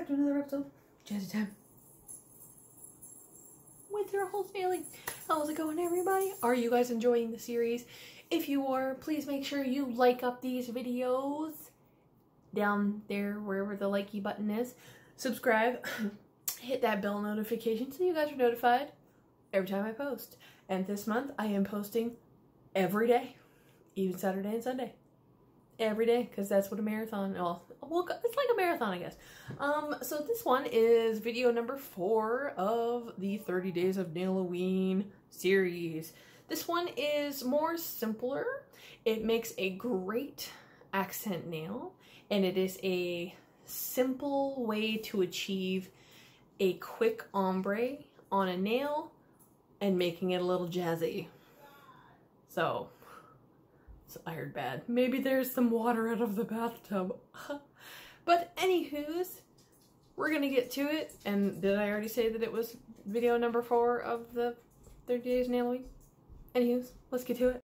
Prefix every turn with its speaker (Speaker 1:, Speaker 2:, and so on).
Speaker 1: back to another episode of Jazzy Time with your host Bailey. How's it going, everybody? Are you guys enjoying the series? If you are, please make sure you like up these videos down there wherever the likey button is. Subscribe, hit that bell notification so you guys are notified every time I post. And this month I am posting every day, even Saturday and Sunday. Every day, because that's what a marathon, well, it's like a marathon, I guess. So this one is video number 4 of the 30 Days of NAIL-O-WEEN series. This one is more simpler. It makes a great accent nail, and it is a simple way to achieve a quick ombre on a nail and making it a little jazzy. So I heard bad. Maybe there's some water out of the bathtub. But anywho's, we're gonna get to it. And did I already say that it was video number 4 of the 30 Days NAIL-O-WEEN? Anywho's, let's get to it.